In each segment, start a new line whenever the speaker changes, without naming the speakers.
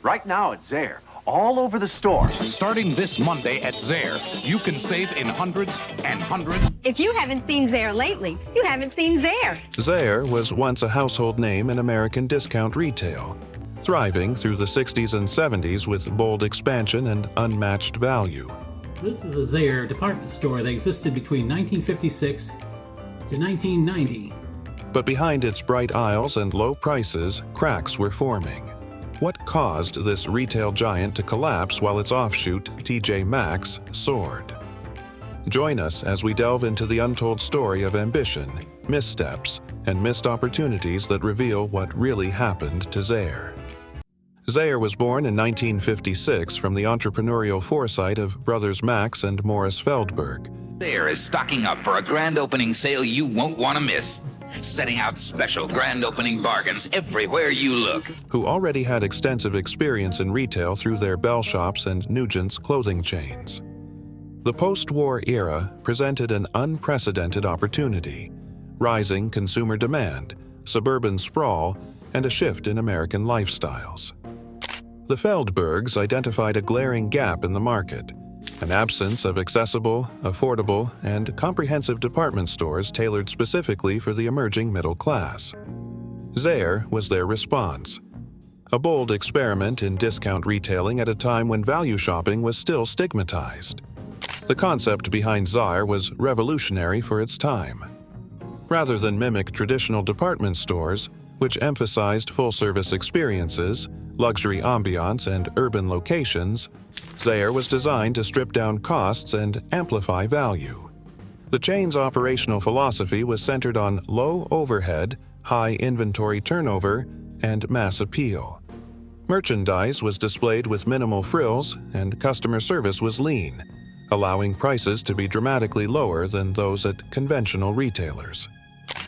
Right now at Zayre, all over the store.
Starting this Monday at Zayre, you can save in hundreds and hundreds.
If you haven't seen Zayre lately, you haven't seen Zayre.
Zayre was once a household name in American discount retail, thriving through the 60s and 70s with bold expansion and unmatched value.
This is a Zayre department store that existed between 1956 to 1990.
But behind its bright aisles and low prices, cracks were forming. What caused this retail giant to collapse while its offshoot, TJ Maxx, soared? Join us as we delve into the untold story of ambition, missteps, and missed opportunities that reveal what really happened to Zayre. Zayre was born in 1956 from the entrepreneurial foresight of brothers Max and Morris Feldberg.
Zayre is stocking up for a grand opening sale you won't want to miss. Setting out special grand opening bargains everywhere you look.
Who already had extensive experience in retail through their Bell Shops and Nugent's clothing chains. The post-war era presented an unprecedented opportunity: rising consumer demand, suburban sprawl, and a shift in American lifestyles. The Feldbergs identified a glaring gap in the market: an absence of accessible, affordable, and comprehensive department stores tailored specifically for the emerging middle class. Zayre was their response. A bold experiment in discount retailing at a time when value shopping was still stigmatized. The concept behind Zayre was revolutionary for its time. Rather than mimic traditional department stores, which emphasized full-service experiences, luxury ambiance, and urban locations, Zayre was designed to strip down costs and amplify value. The chain's operational philosophy was centered on low overhead, high inventory turnover, and mass appeal. Merchandise was displayed with minimal frills, and customer service was lean, allowing prices to be dramatically lower than those at conventional retailers.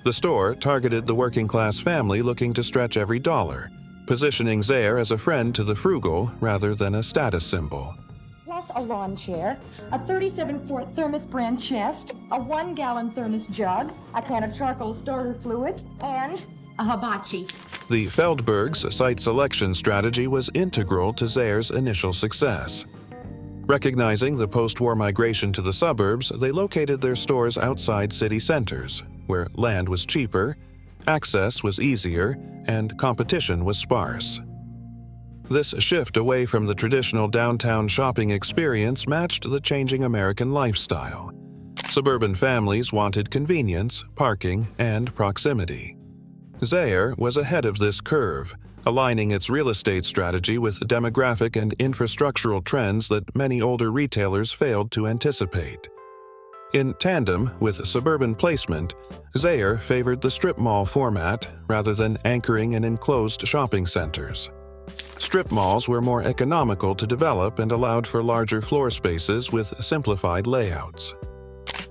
The store targeted the working-class family looking to stretch every dollar, positioning Zayre as a friend to the frugal rather than a status symbol.
Plus a lawn chair, a 37-quart thermos brand chest, a 1-gallon thermos jug, a can of charcoal starter fluid, and a hibachi.
The Feldbergs' site selection strategy was integral to Zayre's initial success. Recognizing the post-war migration to the suburbs, they located their stores outside city centers, where land was cheaper, access was easier, and competition was sparse. This shift away from the traditional downtown shopping experience matched the changing American lifestyle. Suburban families wanted convenience, parking, and proximity. Zayre was ahead of this curve, aligning its real estate strategy with demographic and infrastructural trends that many older retailers failed to anticipate. In tandem with suburban placement, Zayre favored the strip mall format rather than anchoring in enclosed shopping centers. Strip malls were more economical to develop and allowed for larger floor spaces with simplified layouts.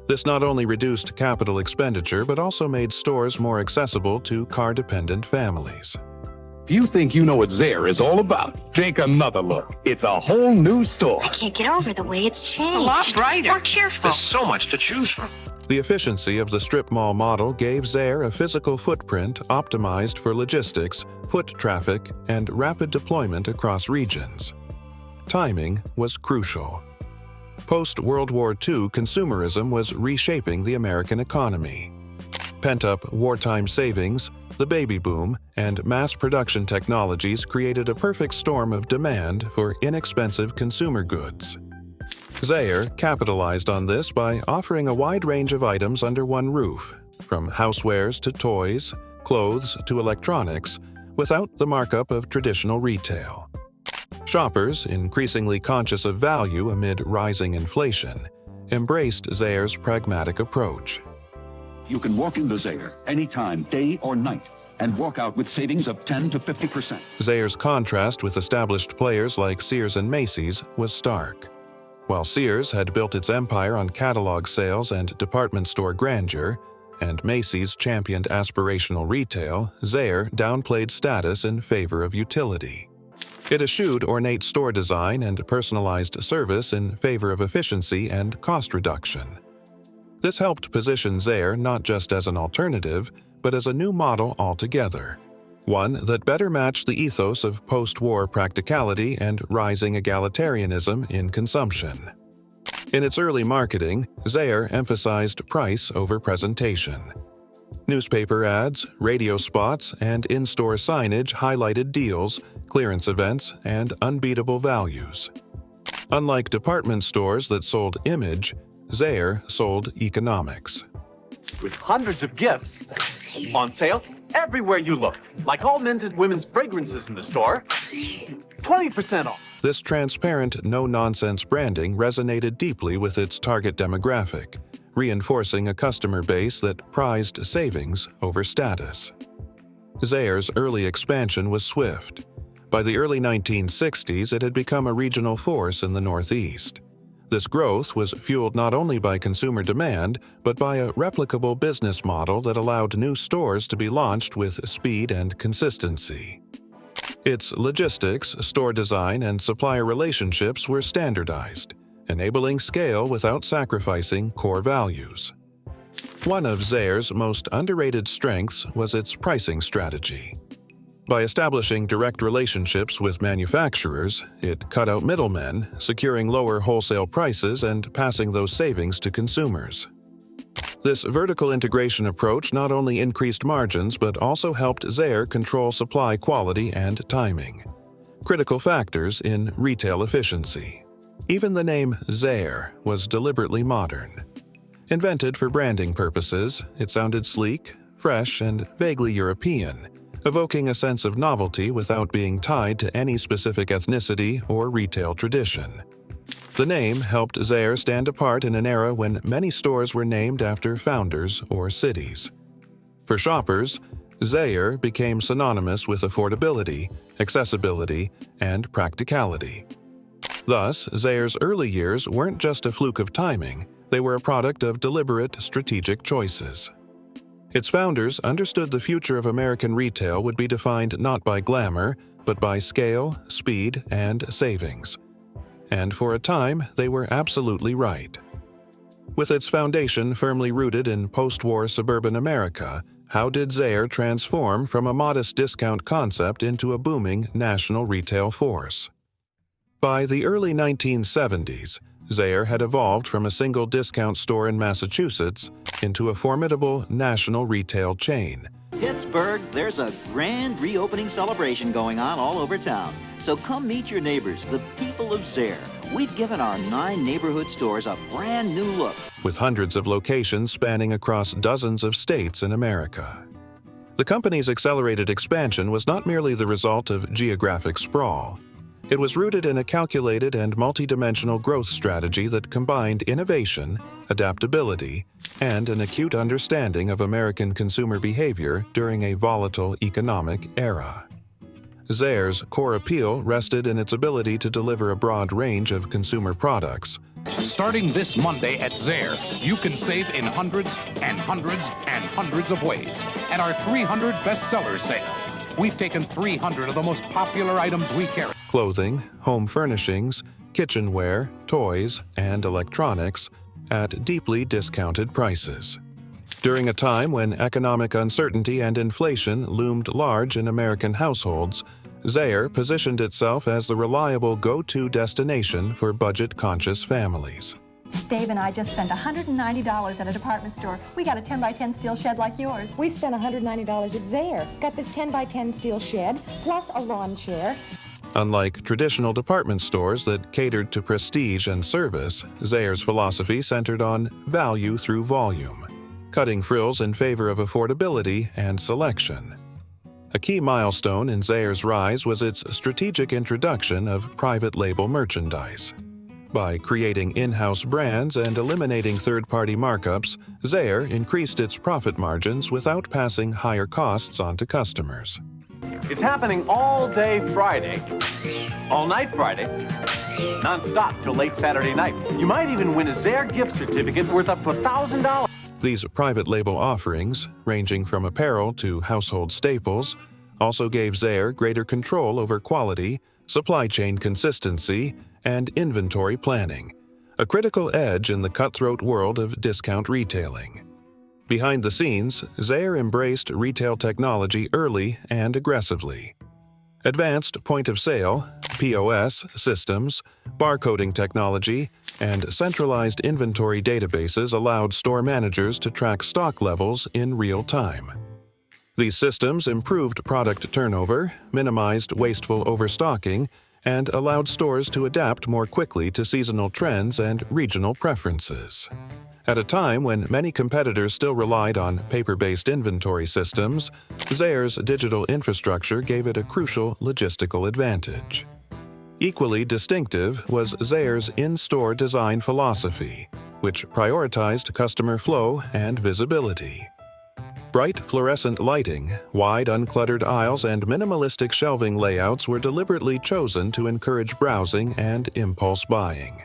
This not only reduced capital expenditure but also made stores more accessible to car-dependent families.
If you think you know what Zayre is all about, take another look. It's a whole new store.
I can't get over the way it's changed.
It's a lot brighter.
More cheerful.
There's so much to choose from.
The efficiency of the strip mall model gave Zayre a physical footprint optimized for logistics, foot traffic, and rapid deployment across regions. Timing was crucial. Post-World War II consumerism was reshaping the American economy. Pent-up wartime savings, the baby boom, and mass production technologies created a perfect storm of demand for inexpensive consumer goods. Zayre capitalized on this by offering a wide range of items under one roof, from housewares to toys, clothes to electronics, without the markup of traditional retail. Shoppers, increasingly conscious of value amid rising inflation, embraced Zayre's pragmatic approach.
You can walk into Zayre anytime, day or night, and walk out with savings of 10 to 50%.
Zayre's contrast with established players like Sears and Macy's was stark. While Sears had built its empire on catalog sales and department store grandeur, and Macy's championed aspirational retail, Zayre downplayed status in favor of utility. It eschewed ornate store design and personalized service in favor of efficiency and cost reduction. This helped position Zayre not just as an alternative, but as a new model altogether, one that better matched the ethos of post-war practicality and rising egalitarianism in consumption. In its early marketing, Zayre emphasized price over presentation. Newspaper ads, radio spots, and in-store signage highlighted deals, clearance events, and unbeatable values. Unlike department stores that sold image, Zayre sold economics.
With hundreds of gifts on sale everywhere you look, like all men's and women's fragrances in the store, 20% off.
This transparent, no-nonsense branding resonated deeply with its target demographic, reinforcing a customer base that prized savings over status. Zayre's early expansion was swift. By the early 1960s, it had become a regional force in the Northeast. This growth was fueled not only by consumer demand, but by a replicable business model that allowed new stores to be launched with speed and consistency. Its logistics, store design, and supplier relationships were standardized, enabling scale without sacrificing core values. One of Zayre's most underrated strengths was its pricing strategy. By establishing direct relationships with manufacturers, it cut out middlemen, securing lower wholesale prices and passing those savings to consumers. This vertical integration approach not only increased margins but also helped Zayre control supply quality and timing, critical factors in retail efficiency. Even the name Zayre was deliberately modern. Invented for branding purposes, it sounded sleek, fresh, and vaguely European, evoking a sense of novelty without being tied to any specific ethnicity or retail tradition. The name helped Zayre stand apart in an era when many stores were named after founders or cities. For shoppers, Zayre became synonymous with affordability, accessibility, and practicality. Thus, Zayre's early years weren't just a fluke of timing, they were a product of deliberate, strategic choices. Its founders understood the future of American retail would be defined not by glamour, but by scale, speed, and savings. And for a time, they were absolutely right. With its foundation firmly rooted in post-war suburban America, how did Zayre transform from a modest discount concept into a booming national retail force? By the early 1970s, Zayre had evolved from a single discount store in Massachusetts into a formidable national retail chain.
Pittsburgh, there's a grand reopening celebration going on all over town. So come meet your neighbors, the people of Zayre. We've given our 9 neighborhood stores a brand new look.
With hundreds of locations spanning across dozens of states in America. The company's accelerated expansion was not merely the result of geographic sprawl. It was rooted in a calculated and multidimensional growth strategy that combined innovation, adaptability, and an acute understanding of American consumer behavior during a volatile economic era. Zayre's core appeal rested in its ability to deliver a broad range of consumer products.
Starting this Monday at Zayre, you can save in hundreds and hundreds and hundreds of ways at our 300 bestseller sale. We've taken 300 of the most popular items we carry.
Clothing, home furnishings, kitchenware, toys, and electronics at deeply discounted prices. During a time when economic uncertainty and inflation loomed large in American households, Zayre positioned itself as the reliable go-to destination for budget-conscious families.
Dave and I just spent $190 at a department store. We got a 10 by 10 steel shed like yours. We spent $190 at Zayre. Got this 10 by 10 steel shed, plus a lawn chair.
Unlike traditional department stores that catered to prestige and service, Zayre's philosophy centered on value through volume, cutting frills in favor of affordability and selection. A key milestone in Zayre's rise was its strategic introduction of private label merchandise. By creating in-house brands and eliminating third-party markups, Zayre increased its profit margins without passing higher costs on to customers.
It's happening all day Friday, all night Friday, non-stop till late Saturday night. You might even win a Zayre gift certificate worth up to $1,000.
These private label offerings, ranging from apparel to household staples, also gave Zayre greater control over quality, supply chain consistency, and inventory planning, a critical edge in the cutthroat world of discount retailing. Behind the scenes, Zayre embraced retail technology early and aggressively. Advanced point-of-sale (POS) systems, barcoding technology, and centralized inventory databases allowed store managers to track stock levels in real time. These systems improved product turnover, minimized wasteful overstocking, and allowed stores to adapt more quickly to seasonal trends and regional preferences. At a time when many competitors still relied on paper-based inventory systems, Zayre's digital infrastructure gave it a crucial logistical advantage. Equally distinctive was Zayre's in-store design philosophy, which prioritized customer flow and visibility. Bright fluorescent lighting, wide uncluttered aisles, and minimalistic shelving layouts were deliberately chosen to encourage browsing and impulse buying.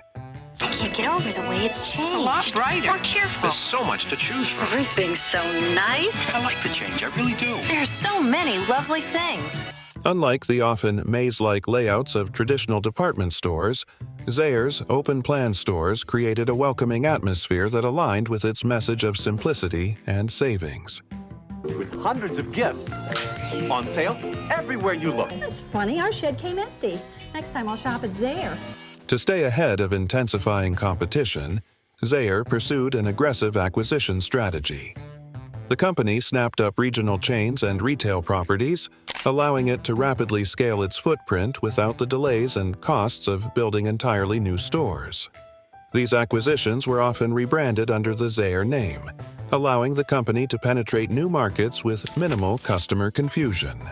I can't get over the way it's changed.
A lot brighter.
More cheerful.
There's so much to choose from.
Everything's so nice.
I like the change, I really do.
There's so many lovely things.
Unlike the often maze-like layouts of traditional department stores, Zayre's open-plan stores created a welcoming atmosphere that aligned with its message of simplicity and savings.
With hundreds of gifts on sale everywhere you look.
That's funny, our shed came empty. Next time I'll shop at Zayre.
To stay ahead of intensifying competition, Zayre pursued an aggressive acquisition strategy. The company snapped up regional chains and retail properties, allowing it to rapidly scale its footprint without the delays and costs of building entirely new stores. These acquisitions were often rebranded under the Zayre name, allowing the company to penetrate new markets with minimal customer confusion.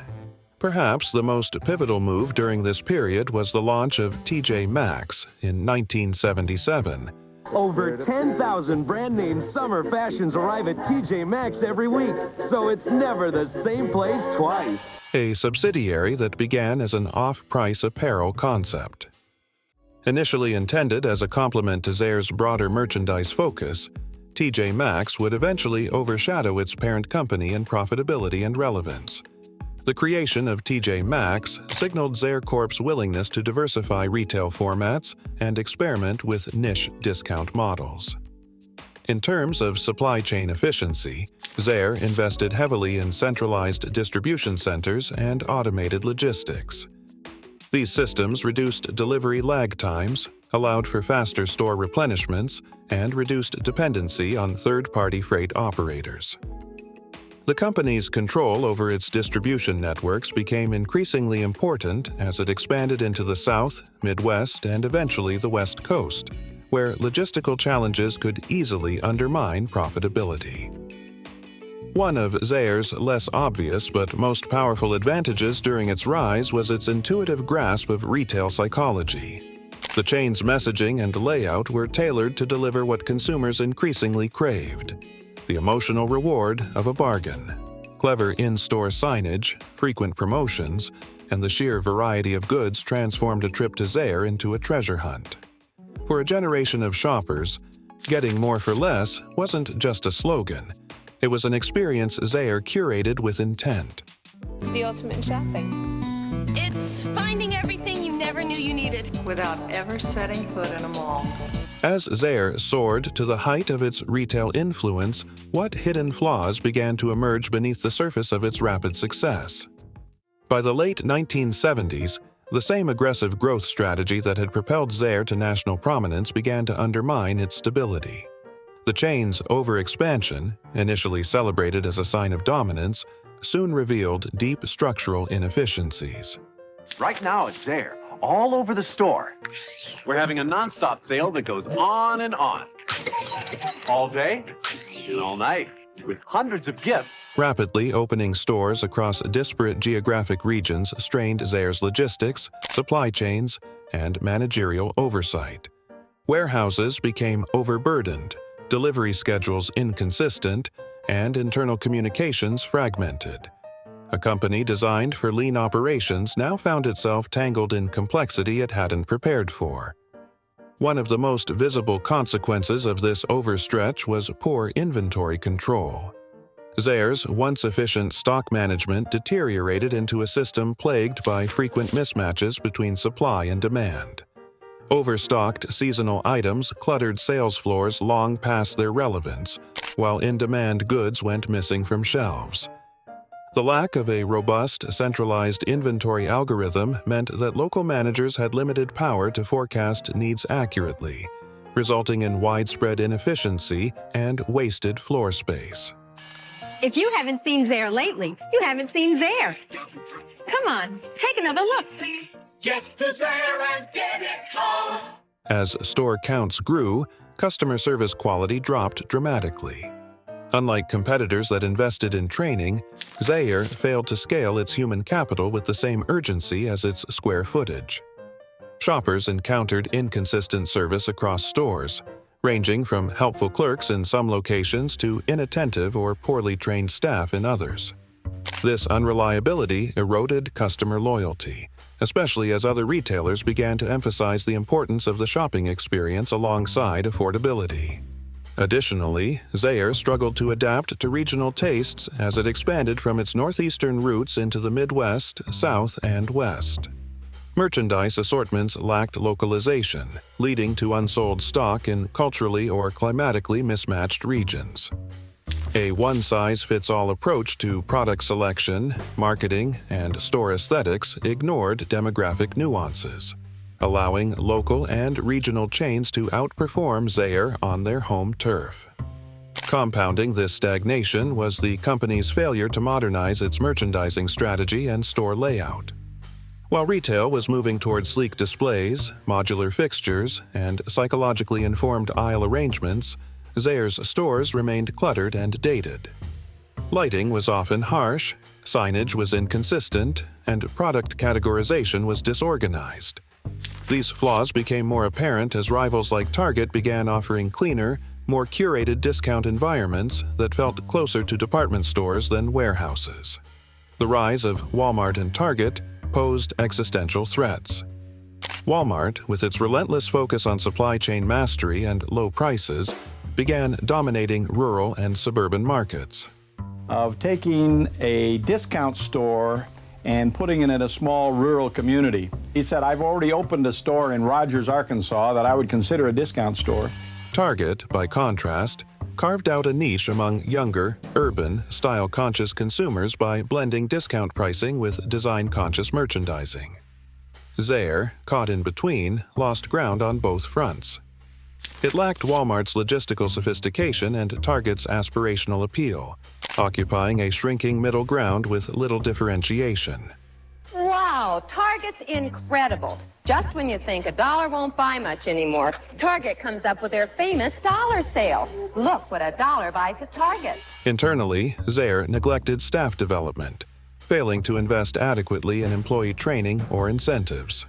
Perhaps the most pivotal move during this period was the launch of TJ Maxx in 1977.
Over 10,000 brand-name summer fashions arrive at TJ Maxx every week, so it's never the same place twice.
A subsidiary that began as an off-price apparel concept. Initially intended as a complement to Zayre's broader merchandise focus, TJ Maxx would eventually overshadow its parent company in profitability and relevance. The creation of TJ Maxx signaled Zayre Corp's willingness to diversify retail formats and experiment with niche discount models. In terms of supply chain efficiency, Zayre invested heavily in centralized distribution centers and automated logistics. These systems reduced delivery lag times, allowed for faster store replenishments, and reduced dependency on third-party freight operators. The company's control over its distribution networks became increasingly important as it expanded into the South, Midwest, and eventually the West Coast, where logistical challenges could easily undermine profitability. One of Zayre's less obvious but most powerful advantages during its rise was its intuitive grasp of retail psychology. The chain's messaging and layout were tailored to deliver what consumers increasingly craved: the emotional reward of a bargain. Clever in-store signage, frequent promotions, and the sheer variety of goods transformed a trip to Zayre into a treasure hunt. For a generation of shoppers, getting more for less wasn't just a slogan. It was an experience Zayre curated with intent.
It's the ultimate shopping. It's finding everything you never knew you needed without ever setting foot in a mall.
As Zayre soared to the height of its retail influence, what hidden flaws began to emerge beneath the surface of its rapid success? By the late 1970s, the same aggressive growth strategy that had propelled Zayre to national prominence began to undermine its stability. The chain's overexpansion, initially celebrated as a sign of dominance, soon revealed deep structural inefficiencies.
Right now at Zayre, all over the store, we're having a non-stop sale that goes on and on. All day and all night, with hundreds of gifts.
Rapidly opening stores across disparate geographic regions strained Zayre's logistics, supply chains, and managerial oversight. Warehouses became overburdened, delivery schedules inconsistent, and internal communications fragmented. A company designed for lean operations now found itself tangled in complexity it hadn't prepared for. One of the most visible consequences of this overstretch was poor inventory control. Zayre's once efficient stock management deteriorated into a system plagued by frequent mismatches between supply and demand. Overstocked seasonal items cluttered sales floors long past their relevance, while in-demand goods went missing from shelves. The lack of a robust, centralized inventory algorithm meant that local managers had limited power to forecast needs accurately, resulting in widespread inefficiency and wasted floor space.
If you haven't seen Zayre lately, you haven't seen Zayre. Come on, take another look.
Get to Zayre and get it home.
As store counts grew, customer service quality dropped dramatically. Unlike competitors that invested in training, Zayre failed to scale its human capital with the same urgency as its square footage. Shoppers encountered inconsistent service across stores, ranging from helpful clerks in some locations to inattentive or poorly trained staff in others. This unreliability eroded customer loyalty, especially as other retailers began to emphasize the importance of the shopping experience alongside affordability. Additionally, Zayre struggled to adapt to regional tastes as it expanded from its northeastern roots into the Midwest, South, and West. Merchandise assortments lacked localization, leading to unsold stock in culturally or climatically mismatched regions. A one-size-fits-all approach to product selection, marketing, and store aesthetics ignored demographic nuances, allowing local and regional chains to outperform Zayre on their home turf. Compounding this stagnation was the company's failure to modernize its merchandising strategy and store layout. While retail was moving toward sleek displays, modular fixtures, and psychologically informed aisle arrangements, Zayre's stores remained cluttered and dated. Lighting was often harsh, signage was inconsistent, and product categorization was disorganized. These flaws became more apparent as rivals like Target began offering cleaner, more curated discount environments that felt closer to department stores than warehouses. The rise of Walmart and Target posed existential threats. Walmart, with its relentless focus on supply chain mastery and low prices, began dominating rural and suburban markets.
Of taking a discount store and putting it in a small rural community. He said, I've already opened a store in Rogers, Arkansas that I would consider a discount store.
Target, by contrast, carved out a niche among younger, urban, style-conscious consumers by blending discount pricing with design-conscious merchandising. Zayre, caught in between, lost ground on both fronts. It lacked Walmart's logistical sophistication and Target's aspirational appeal, occupying a shrinking middle ground with little differentiation.
Wow, Target's incredible. Just when you think a dollar won't buy much anymore, Target comes up with their famous dollar sale. Look what a dollar buys at Target.
Internally, Zayre neglected staff development, failing to invest adequately in employee training or incentives.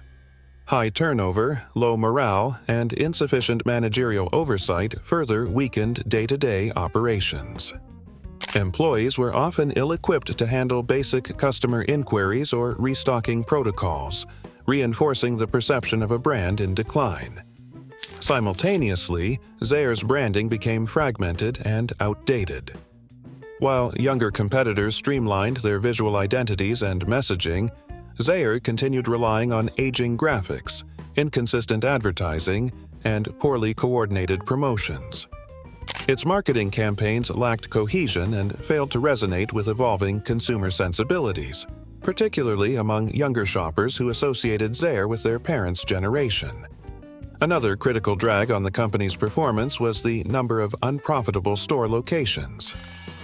High turnover, low morale, and insufficient managerial oversight further weakened day-to-day operations. Employees were often ill-equipped to handle basic customer inquiries or restocking protocols, reinforcing the perception of a brand in decline. Simultaneously, Zayre's branding became fragmented and outdated. While younger competitors streamlined their visual identities and messaging, Zayre continued relying on aging graphics, inconsistent advertising, and poorly coordinated promotions. Its marketing campaigns lacked cohesion and failed to resonate with evolving consumer sensibilities, particularly among younger shoppers who associated Zayre with their parents' generation. Another critical drag on the company's performance was the number of unprofitable store locations.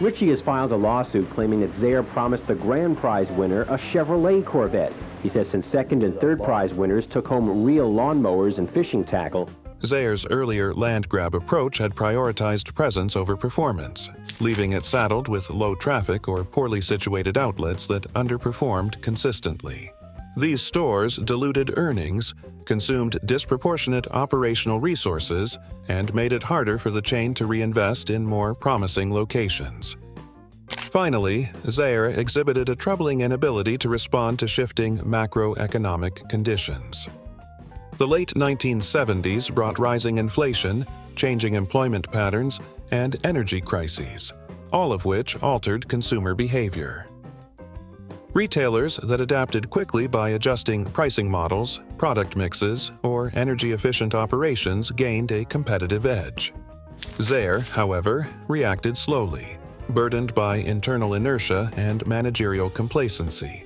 Ritchie has filed a lawsuit claiming that Zayre promised the grand prize winner a Chevrolet Corvette. He says since second and third prize winners took home real lawnmowers and fishing tackle,
Zayre's earlier land grab approach had prioritized presence over performance, leaving it saddled with low traffic or poorly situated outlets that underperformed consistently. These stores diluted earnings, consumed disproportionate operational resources, and made it harder for the chain to reinvest in more promising locations. Finally, Zayre exhibited a troubling inability to respond to shifting macroeconomic conditions. The late 1970s brought rising inflation, changing employment patterns, and energy crises, all of which altered consumer behavior. Retailers that adapted quickly by adjusting pricing models, product mixes, or energy-efficient operations gained a competitive edge. Zayre, however, reacted slowly, burdened by internal inertia and managerial complacency.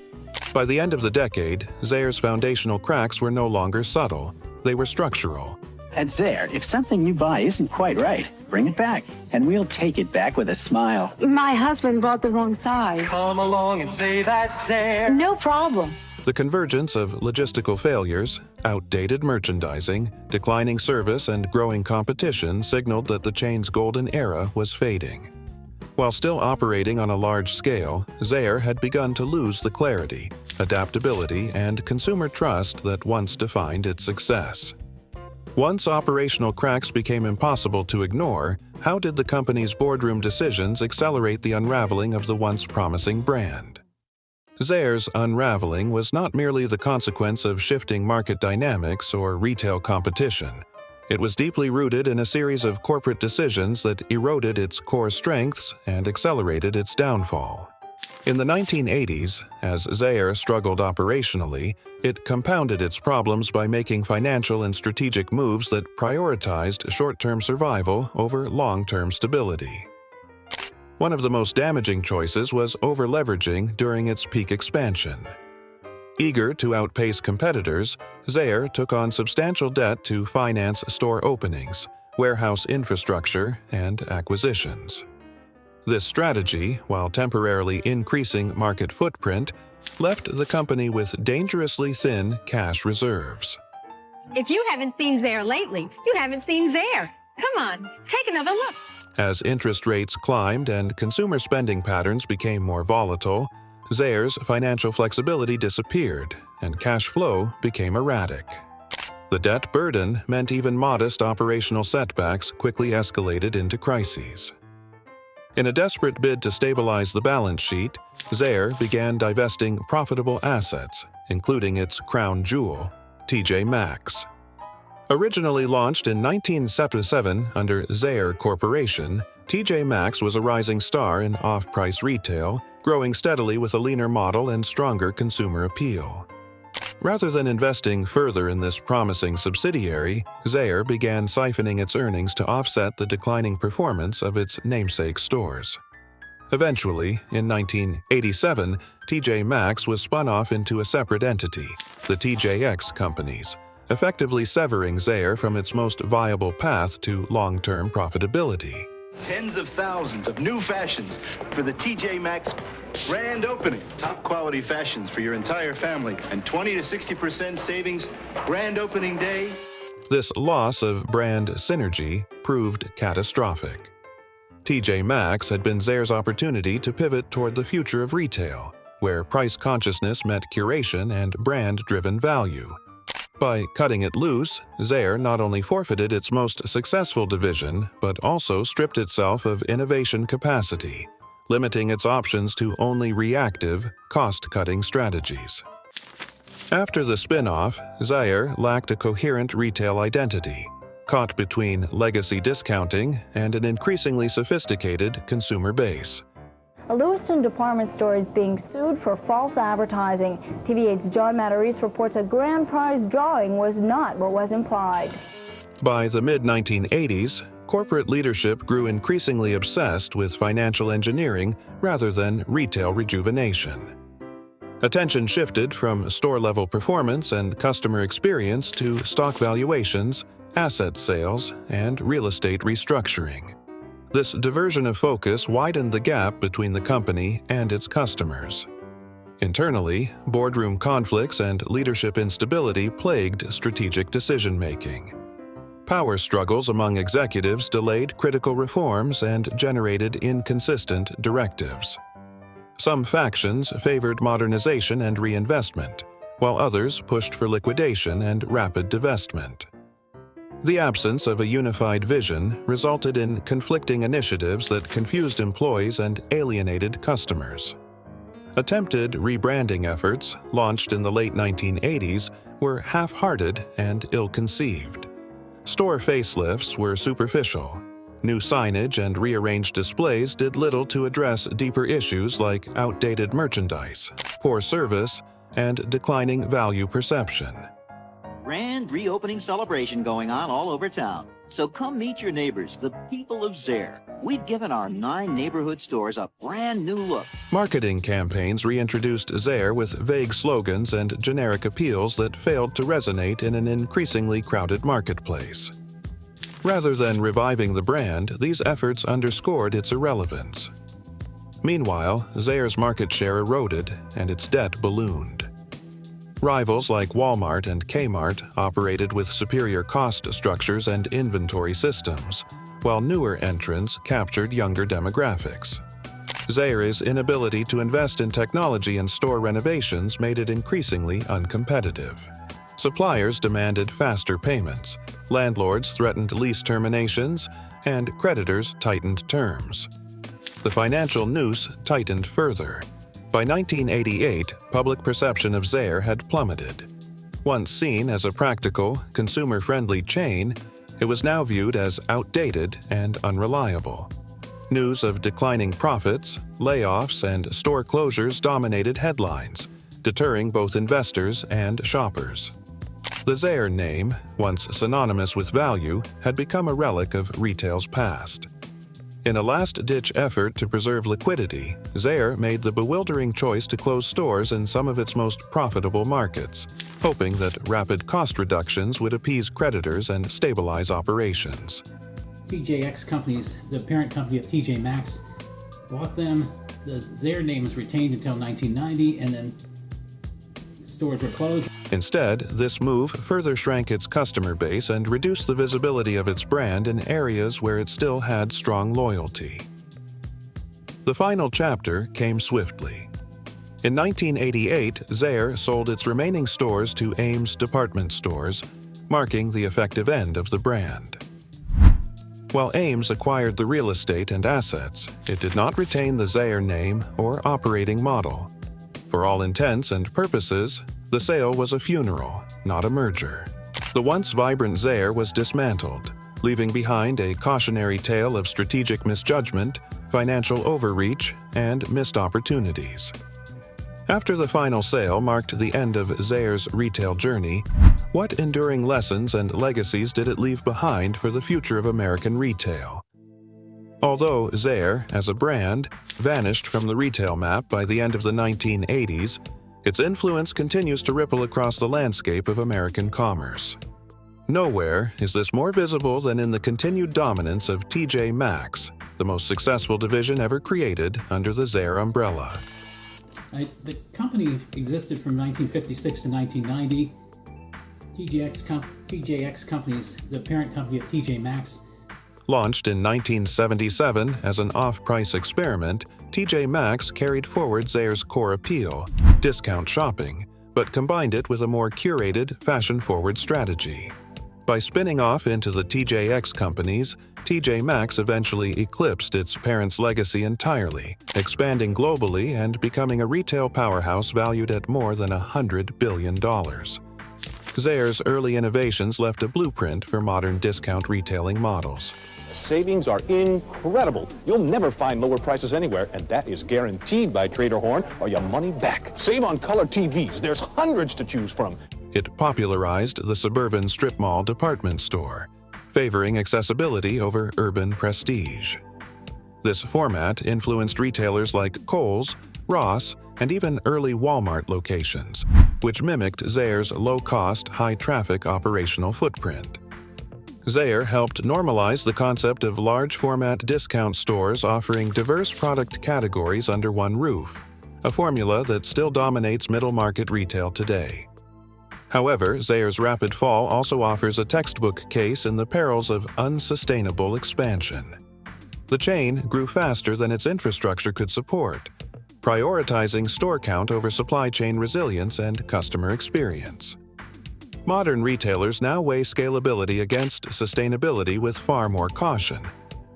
By the end of the decade, Zayre's foundational cracks were no longer subtle, they were structural.
At Zayre, if something you buy isn't quite right, bring it back, and we'll take it back with a smile.
My husband bought the wrong size.
Come along and say that's Zayre.
No problem.
The convergence of logistical failures, outdated merchandising, declining service, and growing competition signaled that the chain's golden era was fading. While still operating on a large scale, Zayre had begun to lose the clarity, adaptability, and consumer trust that once defined its success. Once operational cracks became impossible to ignore, how did the company's boardroom decisions accelerate the unraveling of the once promising brand? Zayre's unraveling was not merely the consequence of shifting market dynamics or retail competition. It was deeply rooted in a series of corporate decisions that eroded its core strengths and accelerated its downfall. In the 1980s, as Zayre struggled operationally, it compounded its problems by making financial and strategic moves that prioritized short-term survival over long-term stability. One of the most damaging choices was over-leveraging during its peak expansion. Eager to outpace competitors, Zayre took on substantial debt to finance store openings, warehouse infrastructure, and acquisitions. This strategy, while temporarily increasing market footprint, left the company with dangerously thin cash reserves.
If you haven't seen Zayre lately, you haven't seen Zayre. Come on, take another look.
As interest rates climbed and consumer spending patterns became more volatile, Zayre's financial flexibility disappeared and cash flow became erratic. The debt burden meant even modest operational setbacks quickly escalated into crises. In a desperate bid to stabilize the balance sheet, Zayre began divesting profitable assets, including its crown jewel, TJ Maxx. Originally launched in 1977 under Zayre Corporation, TJ Maxx was a rising star in off-price retail, growing steadily with a leaner model and stronger consumer appeal. Rather than investing further in this promising subsidiary, Zayre began siphoning its earnings to offset the declining performance of its namesake stores. Eventually, in 1987, TJ Maxx was spun off into a separate entity, the TJX Companies, effectively severing Zayre from its most viable path to long-term profitability.
Tens of thousands of new fashions for the TJ Maxx grand opening. Top quality fashions for your entire family and 20 to 60% savings grand opening day.
This loss of brand synergy proved catastrophic. TJ Maxx had been Zayre's opportunity to pivot toward the future of retail, where price consciousness met curation and brand-driven value. By cutting it loose, Zayre not only forfeited its most successful division, but also stripped itself of innovation capacity, limiting its options to only reactive, cost-cutting strategies. After the spin-off, Zayre lacked a coherent retail identity, caught between legacy discounting and an increasingly sophisticated consumer base.
A Lewiston department store is being sued for false advertising. TV8's John Matarese reports a grand prize drawing was not what was implied.
By the mid-1980s, corporate leadership grew increasingly obsessed with financial engineering rather than retail rejuvenation. Attention shifted from store-level performance and customer experience to stock valuations, asset sales, and real estate restructuring. This diversion of focus widened the gap between the company and its customers. Internally, boardroom conflicts and leadership instability plagued strategic decision-making. Power struggles among executives delayed critical reforms and generated inconsistent directives. Some factions favored modernization and reinvestment, while others pushed for liquidation and rapid divestment. The absence of a unified vision resulted in conflicting initiatives that confused employees and alienated customers. Attempted rebranding efforts, launched in the late 1980s, were half-hearted and ill-conceived. Store facelifts were superficial. New signage and rearranged displays did little to address deeper issues like outdated merchandise, poor service, and declining value perception.
Grand reopening celebration going on all over town. So come meet your neighbors, the people of Zayre. We've given our 9 neighborhood stores a brand new look.
Marketing campaigns reintroduced Zayre with vague slogans and generic appeals that failed to resonate in an increasingly crowded marketplace. Rather than reviving the brand, these efforts underscored its irrelevance. Meanwhile, Zayre's market share eroded and its debt ballooned. Rivals like Walmart and Kmart operated with superior cost structures and inventory systems, while newer entrants captured younger demographics. Zayre's inability to invest in technology and store renovations made it increasingly uncompetitive. Suppliers demanded faster payments, landlords threatened lease terminations, and creditors tightened terms. The financial noose tightened further. By 1988, public perception of Zayre had plummeted. Once seen as a practical, consumer-friendly chain, it was now viewed as outdated and unreliable. News of declining profits, layoffs, and store closures dominated headlines, deterring both investors and shoppers. The Zayre name, once synonymous with value, had become a relic of retail's past. In a last-ditch effort to preserve liquidity, Zayre made the bewildering choice to close stores in some of its most profitable markets, hoping that rapid cost reductions would appease creditors and stabilize operations.
TJX companies, the parent company of TJ Maxx, bought them. The Zayre name was retained until 1990, and then stores were closed.
Instead, this move further shrank its customer base and reduced the visibility of its brand in areas where it still had strong loyalty. The final chapter came swiftly. In 1988, Zayre sold its remaining stores to Ames department stores, marking the effective end of the brand. While Ames acquired the real estate and assets, it did not retain the Zayre name or operating model. For all intents and purposes, the sale was a funeral, not a merger. The once vibrant Zayre was dismantled, leaving behind a cautionary tale of strategic misjudgment, financial overreach, and missed opportunities. After the final sale marked the end of Zayre's retail journey, what enduring lessons and legacies did it leave behind for the future of American retail? Although Zayre, as a brand, vanished from the retail map by the end of the 1980s, its influence continues to ripple across the landscape of American commerce. Nowhere is this more visible than in the continued dominance of TJ Maxx, the most successful division ever created under the Zayre umbrella.
The company existed from 1956 to 1990. TJX companies, the parent company of TJ Maxx.
Launched in 1977 as an off-price experiment, TJ Maxx carried forward Zayre's core appeal, discount shopping, but combined it with a more curated, fashion-forward strategy. By spinning off into the TJX companies, TJ Maxx eventually eclipsed its parent's legacy entirely, expanding globally and becoming a retail powerhouse valued at more than $100 billion. Zayre's early innovations left a blueprint for modern discount retailing models.
Savings are incredible. You'll never find lower prices anywhere, and that is guaranteed by Trader Horn or your money back. Save on color TVs. There's hundreds to choose from.
It popularized the suburban strip mall department store, favoring accessibility over urban prestige. This format influenced retailers like Kohl's, Ross, and even early Walmart locations, which mimicked Zayre's low-cost, high-traffic operational footprint. Zayre helped normalize the concept of large-format discount stores offering diverse product categories under one roof, a formula that still dominates middle-market retail today. However, Zayre's rapid fall also offers a textbook case in the perils of unsustainable expansion. The chain grew faster than its infrastructure could support, prioritizing store count over supply chain resilience and customer experience. Modern retailers now weigh scalability against sustainability with far more caution,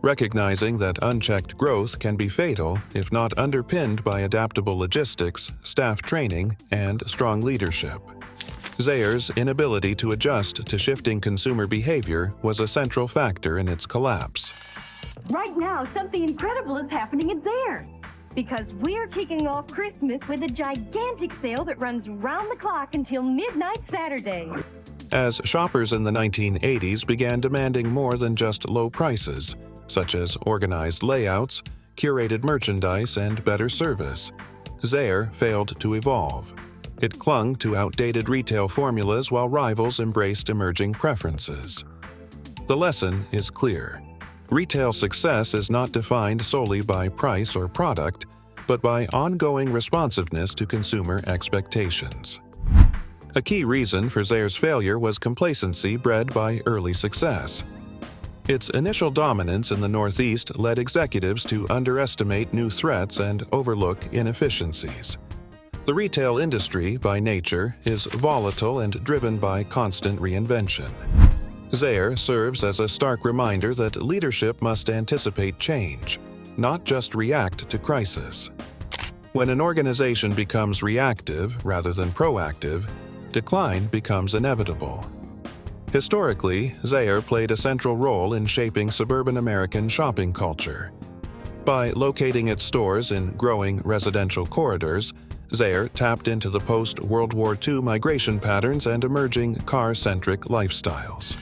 recognizing that unchecked growth can be fatal if not underpinned by adaptable logistics, staff training, and strong leadership. Zayre's inability to adjust to shifting consumer behavior was a central factor in its collapse.
Right now, something incredible is happening at Zayre. Because we're kicking off Christmas with a gigantic sale that runs round the clock until midnight Saturday.
as shoppers in the 1980s began demanding more than just low prices, such as organized layouts, curated merchandise, and better service. Zayre failed to evolve. It clung to outdated retail formulas while rivals embraced emerging preferences. The lesson is clear. Retail success is not defined solely by price or product, but by ongoing responsiveness to consumer expectations. A key reason for Zayre's failure was complacency bred by early success. Its initial dominance in the Northeast led executives to underestimate new threats and overlook inefficiencies. The retail industry, by nature, is volatile and driven by constant reinvention. Zayre serves as a stark reminder that leadership must anticipate change, not just react to crisis. When an organization becomes reactive rather than proactive, decline becomes inevitable. Historically, Zayre played a central role in shaping suburban American shopping culture. By locating its stores in growing residential corridors, Zayre tapped into the post-World War II migration patterns and emerging car-centric lifestyles.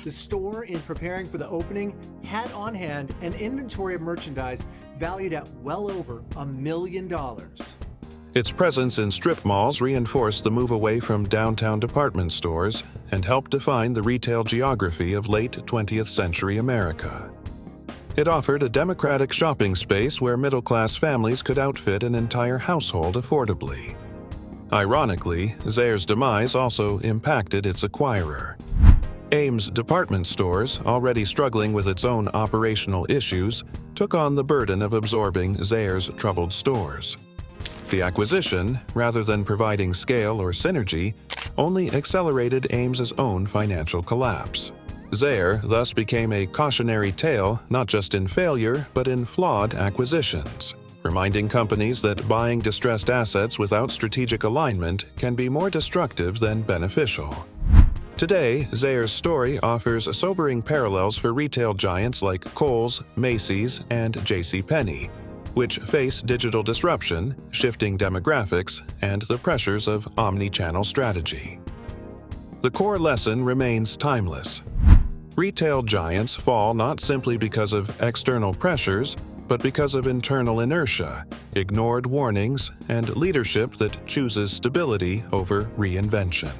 The store, in preparing for the opening, had on hand an inventory of merchandise valued at well over $1 million.
Its presence in strip malls reinforced the move away from downtown department stores and helped define the retail geography of late 20th century America. It offered a democratic shopping space where middle-class families could outfit an entire household affordably. Ironically, Zayre's demise also impacted its acquirer. Ames department stores, already struggling with its own operational issues, took on the burden of absorbing Zayre's troubled stores. The acquisition, rather than providing scale or synergy, only accelerated Ames's own financial collapse. Zayre thus became a cautionary tale not just in failure but in flawed acquisitions, reminding companies that buying distressed assets without strategic alignment can be more destructive than beneficial. Today, Zayre's story offers sobering parallels for retail giants like Kohl's, Macy's, and JCPenney, which face digital disruption, shifting demographics, and the pressures of omni-channel strategy. The core lesson remains timeless. Retail giants fall not simply because of external pressures, but because of internal inertia, ignored warnings, and leadership that chooses stability over reinvention.